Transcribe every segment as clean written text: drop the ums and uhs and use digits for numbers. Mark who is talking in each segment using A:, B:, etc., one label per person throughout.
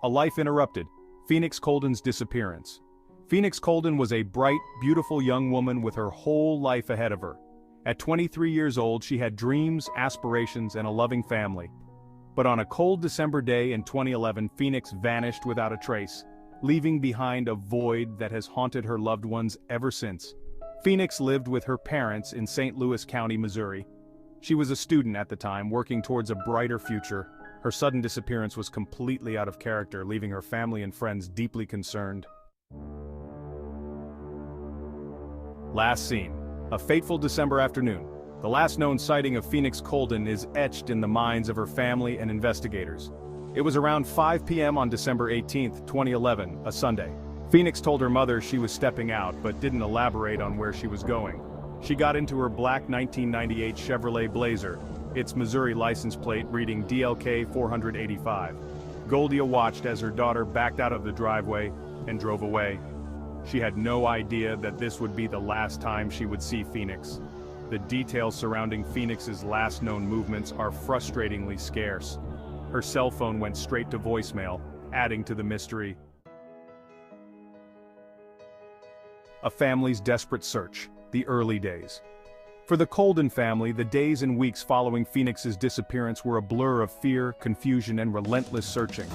A: A life interrupted. Phoenix Coldon's disappearance. Phoenix Coldon was a bright, beautiful young woman with her whole life ahead of her. At 23 years old, she had dreams, aspirations, and a loving family. But on a cold December day in 2011, Phoenix vanished without a trace, leaving behind a void that has haunted her loved ones ever since. Phoenix lived with her parents in St. Louis County, Missouri. She was a student at the time, working towards a brighter future. Her sudden disappearance was completely out of character, leaving her family and friends deeply concerned. Last seen. A fateful December afternoon. The last known sighting of Phoenix Coldon is etched in the minds of her family and investigators. It was around 5 p.m. on December 18, 2011, a Sunday. Phoenix told her mother she was stepping out but didn't elaborate on where she was going. She got into her black 1998 Chevrolet Blazer, its Missouri license plate reading DLK 485. Goldia watched as her daughter backed out of the driveway and drove away. She had no idea that this would be the last time she would see Phoenix. The details surrounding Phoenix's last known movements are frustratingly scarce. Her cell phone went straight to voicemail, adding to the mystery. A family's desperate search. The early days. For the Coldon family, the days and weeks following Phoenix's disappearance were a blur of fear, confusion, and relentless searching.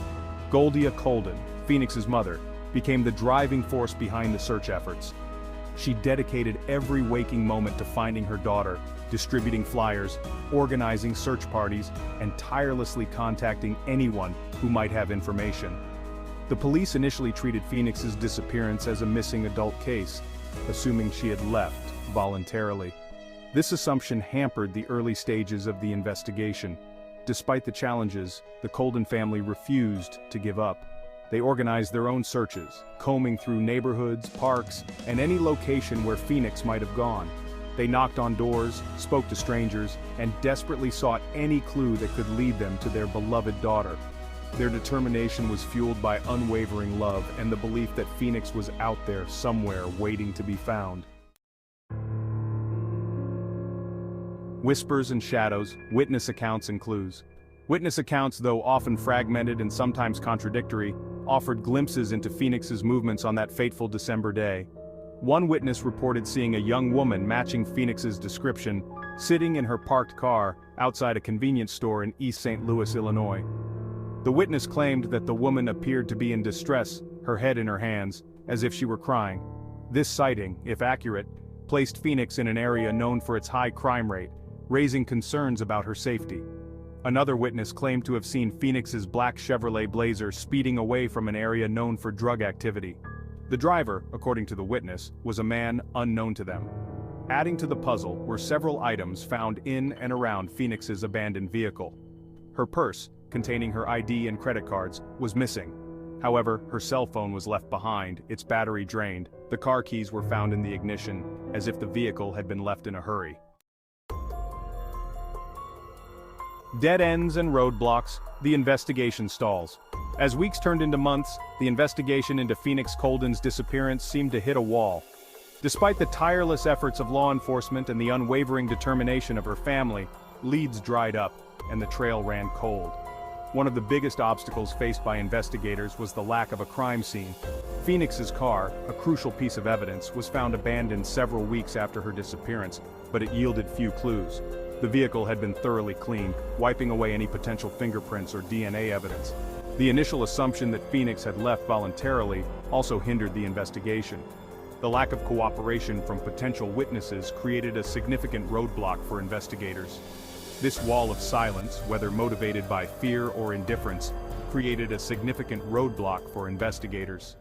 A: Goldia Coldon, Phoenix's mother, became the driving force behind the search efforts. She dedicated every waking moment to finding her daughter, distributing flyers, organizing search parties, and tirelessly contacting anyone who might have information. The police initially treated Phoenix's disappearance as a missing adult case, assuming she had left voluntarily. This assumption hampered the early stages of the investigation. Despite the challenges, the Coldon family refused to give up. They organized their own searches, combing through neighborhoods, parks, and any location where Phoenix might have gone. They knocked on doors, spoke to strangers, and desperately sought any clue that could lead them to their beloved daughter. Their determination was fueled by unwavering love and the belief that Phoenix was out there somewhere waiting to be found. Whispers and shadows, witness accounts and clues. Witness accounts, though often fragmented and sometimes contradictory, offered glimpses into Phoenix's movements on that fateful December day. One witness reported seeing a young woman matching Phoenix's description, sitting in her parked car outside a convenience store in East St. Louis, Illinois. The witness claimed that the woman appeared to be in distress, her head in her hands, as if she were crying. This sighting, if accurate, placed Phoenix in an area known for its high crime rate, raising concerns about her safety. Another witness claimed to have seen Phoenix's black Chevrolet Blazer speeding away from an area known for drug activity. The driver, according to the witness, was a man unknown to them. Adding to the puzzle were several items found in and around Phoenix's abandoned vehicle. Her purse, containing her ID and credit cards, was missing. However, her cell phone was left behind, its battery drained. The car keys were found in the ignition, as if the vehicle had been left in a hurry. Dead ends and roadblocks, the investigation stalls. As weeks turned into months, the investigation into Phoenix Coldon's disappearance seemed to hit a wall. Despite the tireless efforts of law enforcement and the unwavering determination of her family, leads dried up, and the trail ran cold. One of the biggest obstacles faced by investigators was the lack of a crime scene. Phoenix's car, a crucial piece of evidence, was found abandoned several weeks after her disappearance, but it yielded few clues. The vehicle had been thoroughly cleaned, wiping away any potential fingerprints or DNA evidence. The initial assumption that Phoenix had left voluntarily also hindered the investigation. The lack of cooperation from potential witnesses created a significant roadblock for investigators. This wall of silence, whether motivated by fear or indifference, created a significant roadblock for investigators.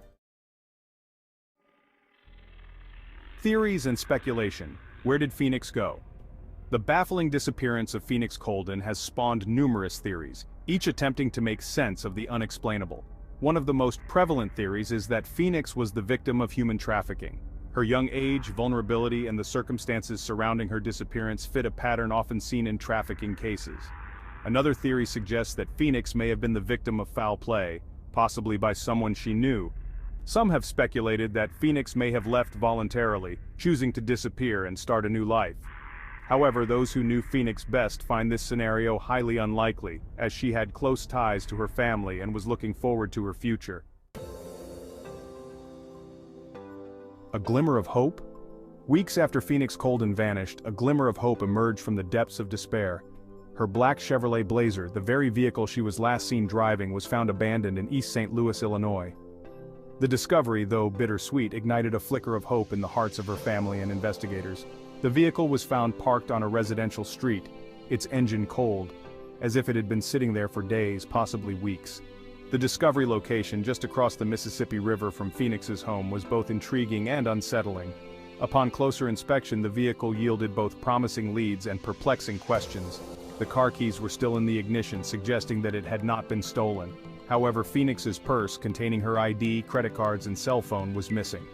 A: Theories and speculation. Where did Phoenix go? The baffling disappearance of Phoenix Coldon has spawned numerous theories, each attempting to make sense of the unexplainable. One of the most prevalent theories is that Phoenix was the victim of human trafficking. Her young age, vulnerability, and the circumstances surrounding her disappearance fit a pattern often seen in trafficking cases. Another theory suggests that Phoenix may have been the victim of foul play, possibly by someone she knew. Some have speculated that Phoenix may have left voluntarily, choosing to disappear and start a new life. However, those who knew Phoenix best find this scenario highly unlikely, as she had close ties to her family and was looking forward to her future. A glimmer of hope? Weeks after Phoenix Coldon vanished, a glimmer of hope emerged from the depths of despair. Her black Chevrolet Blazer, the very vehicle she was last seen driving, was found abandoned in East St. Louis, Illinois. The discovery, though bittersweet, ignited a flicker of hope in the hearts of her family and investigators. The vehicle was found parked on a residential street, its engine cold, as if it had been sitting there for days, possibly weeks. The discovery location, just across the Mississippi River from Phoenix's home, was both intriguing and unsettling. Upon closer inspection, the vehicle yielded both promising leads and perplexing questions. The car keys were still in the ignition, suggesting that it had not been stolen. However, Phoenix's purse, containing her ID, credit cards, and cell phone, was missing.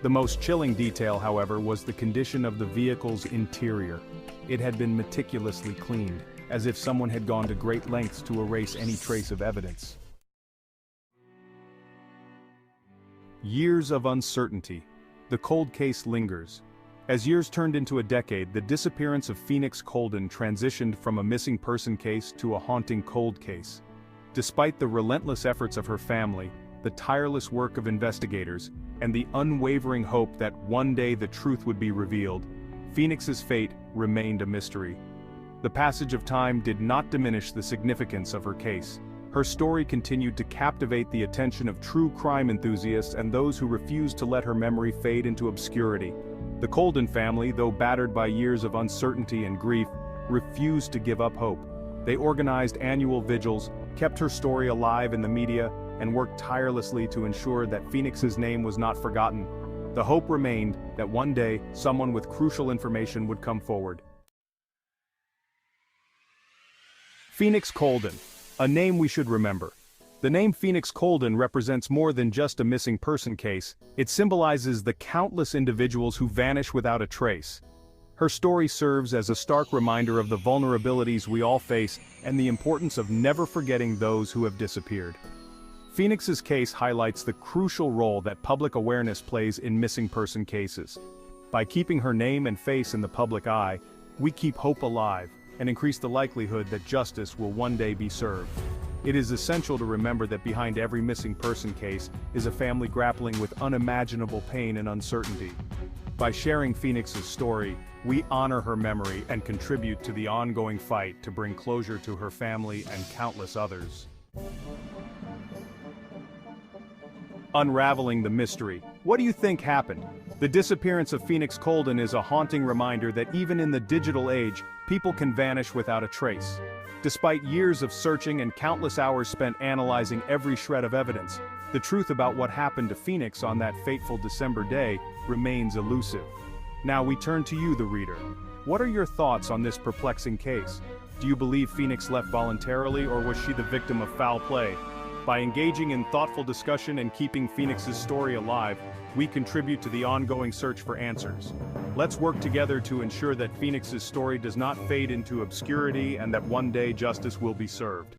A: The most chilling detail, however, was the condition of the vehicle's interior. It had been meticulously cleaned, as if someone had gone to great lengths to erase any trace of evidence. Years of uncertainty. The cold case lingers. As years turned into a decade, the disappearance of Phoenix Coldon transitioned from a missing person case to a haunting cold case. Despite the relentless efforts of her family, the tireless work of investigators, and the unwavering hope that one day the truth would be revealed, Phoenix's fate remained a mystery. The passage of time did not diminish the significance of her case. Her story continued to captivate the attention of true crime enthusiasts and those who refused to let her memory fade into obscurity. The Coldon family, though battered by years of uncertainty and grief, refused to give up hope. They organized annual vigils, kept her story alive in the media, and worked tirelessly to ensure that Phoenix's name was not forgotten. The hope remained that one day, someone with crucial information would come forward. Phoenix Coldon, a name we should remember. The name Phoenix Coldon represents more than just a missing person case. It symbolizes the countless individuals who vanish without a trace. Her story serves as a stark reminder of the vulnerabilities we all face and the importance of never forgetting those who have disappeared. Phoenix's case highlights the crucial role that public awareness plays in missing person cases. By keeping her name and face in the public eye, we keep hope alive and increase the likelihood that justice will one day be served. It is essential to remember that behind every missing person case is a family grappling with unimaginable pain and uncertainty. By sharing Phoenix's story, we honor her memory and contribute to the ongoing fight to bring closure to her family and countless others. Unraveling the mystery. What do you think happened? The disappearance of Phoenix Coldon is a haunting reminder that even in the digital age, people can vanish without a trace. Despite years of searching and countless hours spent analyzing every shred of evidence, the truth about what happened to Phoenix on that fateful December day remains elusive. Now we turn to you, the reader. What are your thoughts on this perplexing case? Do you believe Phoenix left voluntarily, or was she the victim of foul play? By engaging in thoughtful discussion and keeping Phoenix's story alive, we contribute to the ongoing search for answers. Let's work together to ensure that Phoenix's story does not fade into obscurity and that one day justice will be served.